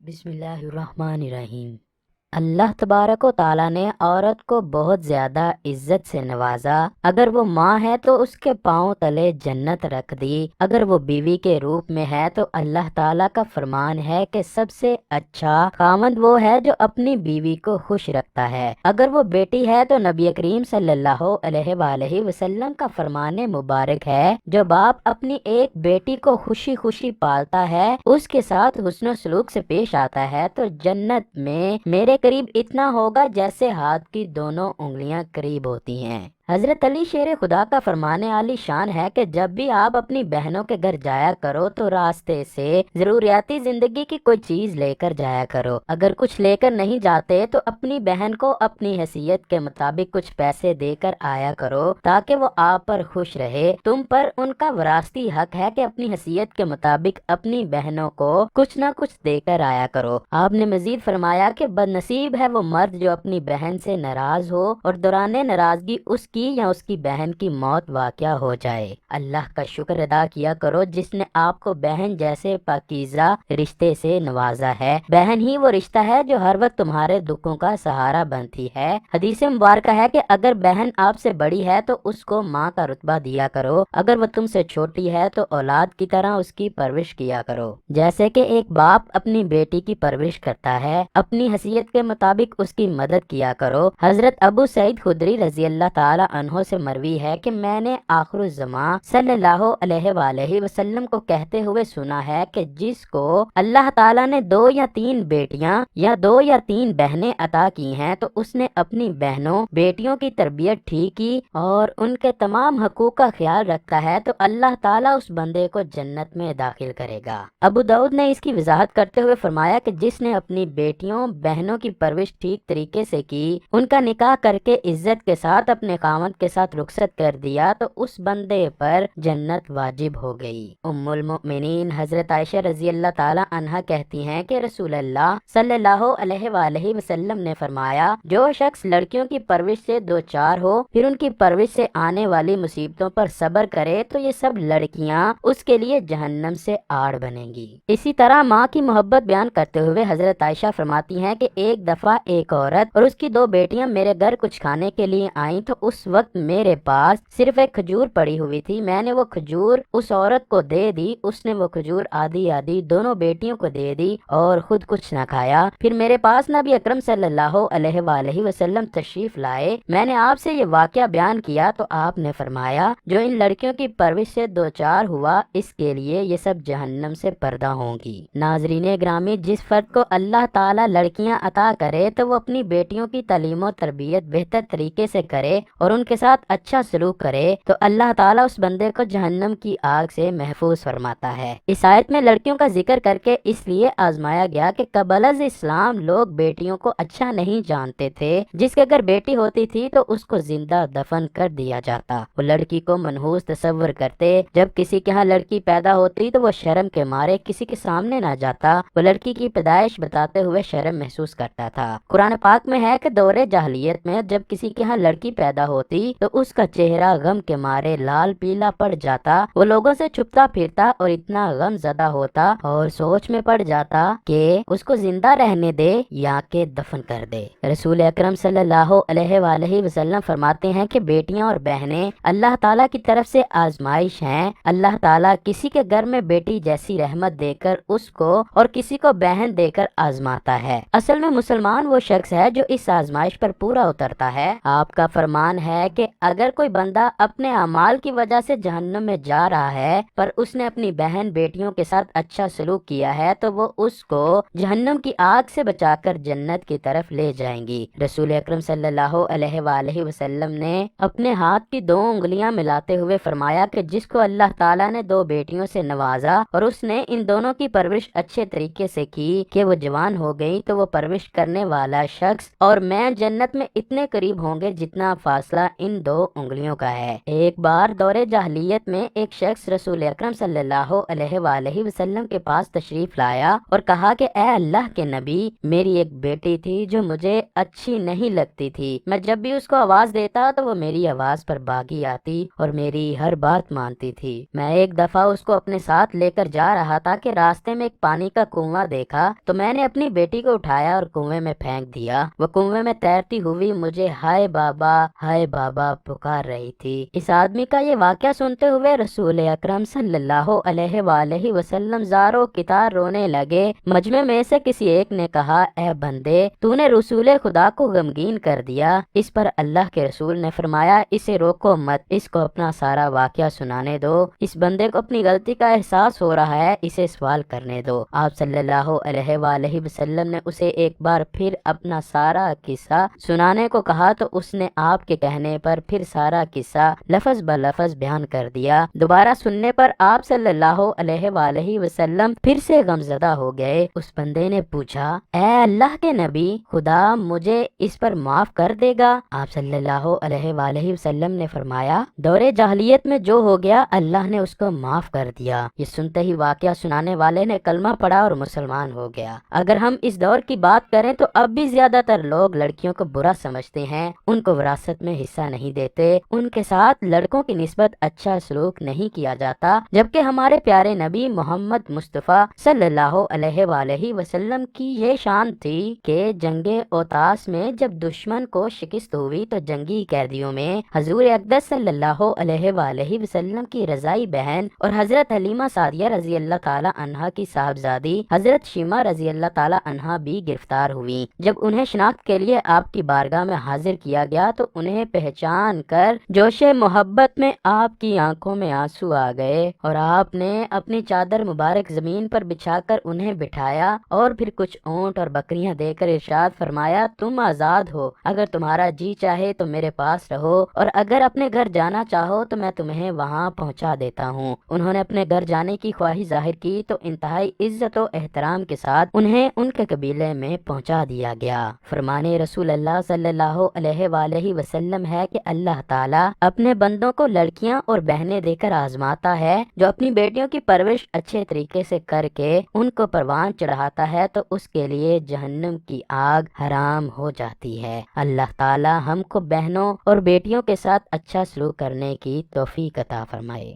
بسم اللہ الرحمن الرحیم۔ اللہ تبارک و تعالیٰ نے عورت کو بہت زیادہ عزت سے نوازا۔ اگر وہ ماں ہے تو اس کے پاؤں تلے جنت رکھ دی، اگر وہ بیوی کے روپ میں ہے تو اللہ تعالیٰ کا فرمان ہے کہ سب سے اچھا خاوند وہ ہے جو اپنی بیوی کو خوش رکھتا ہے۔ اگر وہ بیٹی ہے تو نبی کریم صلی اللہ علیہ وآلہ وسلم کا فرمان مبارک ہے، جو باپ اپنی ایک بیٹی کو خوشی خوشی پالتا ہے، اس کے ساتھ حسن و سلوک سے پیش آتا ہے تو جنت میں میرے قریب اتنا ہوگا جیسے ہاتھ کی دونوں انگلیاں قریب ہوتی ہیں۔ حضرت علی شیر خدا کا فرمان عالی شان ہے کہ جب بھی آپ اپنی بہنوں کے گھر جایا کرو تو راستے سے ضروریاتی زندگی کی کوئی چیز لے کر جایا کرو۔ اگر کچھ لے کر نہیں جاتے تو اپنی بہن کو اپنی حیثیت کے مطابق کچھ پیسے دے کر آیا کرو تاکہ وہ آپ پر خوش رہے۔ تم پر ان کا وراثتی حق ہے کہ اپنی حیثیت کے مطابق اپنی بہنوں کو کچھ نہ کچھ دے کر آیا کرو۔ آپ نے مزید فرمایا کہ بد نصیب ہے وہ مرد جو اپنی بہن سے ناراض ہو اور دوران ناراضگی اس کی یا اس کی بہن کی موت واقع ہو جائے۔ اللہ کا شکر ادا کیا کرو جس نے آپ کو بہن جیسے پاکیزہ رشتے سے نوازا ہے۔ بہن ہی وہ رشتہ ہے جو ہر وقت تمہارے دکھوں کا سہارا بنتی ہے۔ حدیث مبارکہ ہے کہ اگر بہن آپ سے بڑی ہے تو اس کو ماں کا رتبہ دیا کرو، اگر وہ تم سے چھوٹی ہے تو اولاد کی طرح اس کی پرورش کیا کرو۔ جیسے کہ ایک باپ اپنی بیٹی کی پرورش کرتا ہے، اپنی حیثیت کے مطابق اس کی مدد کیا کرو۔ حضرت ابو سعید خدری رضی اللہ تعالی عنہ سے مروی ہے کہ میں نے آخر الزمان صلی اللہ علیہ وآلہ وسلم کو کہتے ہوئے سنا ہے کہ جس کو اللہ تعالیٰ نے 2 یا 3 بیٹیاں یا 2 یا 3 بہنیں عطا کی ہیں تو اس نے اپنی بہنوں بیٹیوں کی تربیت ٹھیک کی اور ان کے تمام حقوق کا خیال رکھتا ہے تو اللہ تعالیٰ اس بندے کو جنت میں داخل کرے گا۔ ابو داؤد نے اس کی وضاحت کرتے ہوئے فرمایا کہ جس نے اپنی بیٹیوں بہنوں کی پرورش ٹھیک طریقے سے کی، ان کا نکاح کر کے عزت کے ساتھ اپنے خاوند کے ساتھ رخصت کر دیا تو اس بندے پر جنت واجب ہو گئی۔ ام المؤمنین حضرت عائشہ رضی اللہ تعالی عنہا کہتی ہیں کہ رسول اللہ صلی اللہ علیہ وآلہ وسلم نے فرمایا، جو شخص لڑکیوں کی پرورش سے دوچار ہو پھر ان کی پرورش سے آنے والی مصیبتوں پر صبر کرے تو یہ سب لڑکیاں اس کے لیے جہنم سے آڑ بنیں گی۔ اسی طرح ماں کی محبت بیان کرتے ہوئے حضرت عائشہ فرماتی ہیں کہ ایک دفعہ ایک عورت اور اس کی 2 بیٹیاں میرے گھر کچھ کھانے کے لیے آئیں تو اس وقت میرے پاس صرف ایک کھجور پڑی ہوئی تھی۔ میں نے وہ کھجور اس عورت کو دے دی، اس نے وہ کھجور آدھی آدھی دونوں بیٹیوں کو دے دی اور خود کچھ نہ کھایا۔ پھر میرے پاس نبی اکرم صلی اللہ علیہ وآلہ وسلم تشریف لائے، میں نے آپ سے یہ واقعہ بیان کیا تو آپ نے فرمایا، جو ان لڑکیوں کی پرورش سے دوچار ہوا اس کے لیے یہ سب جہنم سے پردہ ہوں گی۔ ناظرین گرامی، جس فرد کو اللہ تعالیٰ لڑکیاں عطا کرے تو وہ اپنی بیٹیوں کی تعلیم و تربیت بہتر طریقے سے کرے اور ان کے ساتھ اچھا سلوک کرے تو اللہ تعالیٰ اس بندے کو جہنم کی آگ سے محفوظ فرماتا ہے۔ اس آیت میں لڑکیوں کا ذکر کر کے اس لیے آزمایا گیا کہ قبل از اسلام لوگ بیٹیوں کو اچھا نہیں جانتے تھے، جس کے گھر بیٹی ہوتی تھی تو اس کو زندہ دفن کر دیا جاتا۔ وہ لڑکی کو منحوس تصور کرتے، جب کسی کے ہاں لڑکی پیدا ہوتی تو وہ شرم کے مارے کسی کے سامنے نہ جاتا، وہ لڑکی کی پیدائش بتاتے ہوئے شرم محسوس کرتا تھا۔ قرآن پاک میں ہے کہ دور جاہلیت میں جب کسی کے ہاں لڑکی پیدا ہوتی تو اس کا چہرہ غم کے مارے لال پیلا پڑ جاتا، وہ لوگوں سے چھپتا پھرتا اور اتنا غم زدہ ہوتا اور سوچ میں پڑ جاتا کہ اس کو زندہ رہنے دے یا کہ دفن کر دے۔ رسول اکرم صلی اللہ علیہ وآلہ وسلم فرماتے ہیں کہ بیٹیاں اور بہنیں اللہ تعالیٰ کی طرف سے آزمائش ہیں۔ اللہ تعالیٰ کسی کے گھر میں بیٹی جیسی رحمت دے کر اس کو اور کسی کو بہن دے کر آزماتا ہے۔ اصل میں مسلمان وہ شخص ہے جو اس آزمائش پر پورا اترتا ہے۔ آپ کا فرمان ہے کہ اگر کوئی بندہ اپنے اعمال کی وجہ سے جہنم میں جا رہا ہے پر اس نے اپنی بہن بیٹیوں کے ساتھ اچھا سلوک کیا ہے تو وہ اس کو جہنم کی آگ سے بچا کر جنت کی طرف لے جائیں گی۔ رسول اکرم صلی اللہ علیہ وآلہ وسلم نے اپنے ہاتھ کی 2 انگلیاں ملاتے ہوئے فرمایا کہ جس کو اللہ تعالیٰ نے 2 بیٹیوں سے نوازا اور اس نے ان دونوں کی پرورش اچھے طریقے سے کی کہ وہ جوان ہو گئی تو وہ پرورش کرنے والا شخص اور میں جنت میں اتنے قریب ہوں گے جتنا فاصلہ بدلہ ان 2 انگلیوں کا ہے۔ ایک بار دور جاہلیت میں ایک شخص رسول اکرم صلی اللہ علیہ وآلہ وسلم کے پاس تشریف لایا اور کہا کہ اے اللہ کے نبی، میری ایک بیٹی تھی جو مجھے اچھی نہیں لگتی تھی، میں جب بھی اس کو آواز دیتا تو وہ میری آواز پر باغی آتی اور میری ہر بات مانتی تھی۔ میں ایک دفعہ اس کو اپنے ساتھ لے کر جا رہا تھا کہ راستے میں ایک پانی کا کنواں دیکھا تو میں نے اپنی بیٹی کو اٹھایا اور کنویں میں پھینک دیا۔ وہ کنویں میں تیرتی ہوئی مجھے ہائے بابا پکار رہی تھی۔ اس آدمی کا یہ واقعہ سنتے ہوئے رسول اکرم صلی اللہ علیہ وآلہ وسلم زاروں کتار رونے لگے۔ مجمع میں سے کسی ایک نے کہا، اے بندے، تو نے رسول خدا کو غمگین کر دیا۔ اس پر اللہ کے رسول نے فرمایا، اسے روکو مت، اس کو اپنا سارا واقعہ سنانے دو، اس بندے کو اپنی غلطی کا احساس ہو رہا ہے، اسے سوال کرنے دو۔ آپ صلی اللہ علیہ وآلہ وسلم نے اسے ایک بار پھر اپنا سارا قصہ سنانے کو کہا تو اس نے آپ کے کہنے پر پھر سارا قصہ لفظ بلفظ بیان کر دیا۔ دوبارہ سننے پر آپ صلی اللہ علیہ وآلہ وسلم پھر سے غمزدہ ہو گئے۔ اس بندے نے پوچھا، اے اللہ کے نبی، خدا مجھے اس پر معاف کر دے گا؟ آپ صلی اللہ علیہ وآلہ وسلم نے فرمایا، دور جاہلیت میں جو ہو گیا اللہ نے اس کو معاف کر دیا۔ یہ سنتے ہی واقعہ سنانے والے نے کلمہ پڑھا اور مسلمان ہو گیا۔ اگر ہم اس دور کی بات کریں تو اب بھی زیادہ تر لوگ لڑکیوں کو برا سمجھتے ہیں، ان کو وراثت میں حصہ نہیں دیتے، ان کے ساتھ لڑکوں کی نسبت اچھا سلوک نہیں کیا جاتا، جبکہ ہمارے پیارے نبی محمد مصطفیٰ صلی اللہ علیہ وآلہ وسلم کی یہ شان تھی کہ جنگ اوتاس میں جب دشمن کو شکست ہوئی تو جنگی قیدیوں میں حضور اقدس صلی اللہ علیہ وآلہ وسلم کی رضائی بہن اور حضرت حلیمہ سعدیہ رضی اللہ تعالی عنہا کی صاحبزادی حضرت شیمہ رضی اللہ تعالی عنہا بھی گرفتار ہوئی۔ جب انہیں شناخت کے لیے آپ کی بارگاہ میں حاضر کیا گیا تو انہیں پہچان کر جوش محبت میں آپ کی آنکھوں میں آنسو آ گئے اور آپ نے اپنی چادر مبارک زمین پر بچھا کر انہیں بٹھایا اور پھر کچھ اونٹ اور بکریاں دے کر ارشاد فرمایا، تم آزاد ہو، اگر تمہارا جی چاہے تو میرے پاس رہو اور اگر اپنے گھر جانا چاہو تو میں تمہیں وہاں پہنچا دیتا ہوں۔ انہوں نے اپنے گھر جانے کی خواہش ظاہر کی تو انتہائی عزت و احترام کے ساتھ انہیں ان کے قبیلے میں پہنچا دیا گیا۔ فرمانے رسول اللہ صلی اللہ علیہ وآلہ وسلم ہے کہ اللہ تعالیٰ اپنے بندوں کو لڑکیاں اور بہنیں دے کر آزماتا ہے، جو اپنی بیٹیوں کی پرورش اچھے طریقے سے کر کے ان کو پروان چڑھاتا ہے تو اس کے لیے جہنم کی آگ حرام ہو جاتی ہے۔ اللہ تعالیٰ ہم کو بہنوں اور بیٹیوں کے ساتھ اچھا سلوک کرنے کی توفیق عطا فرمائے۔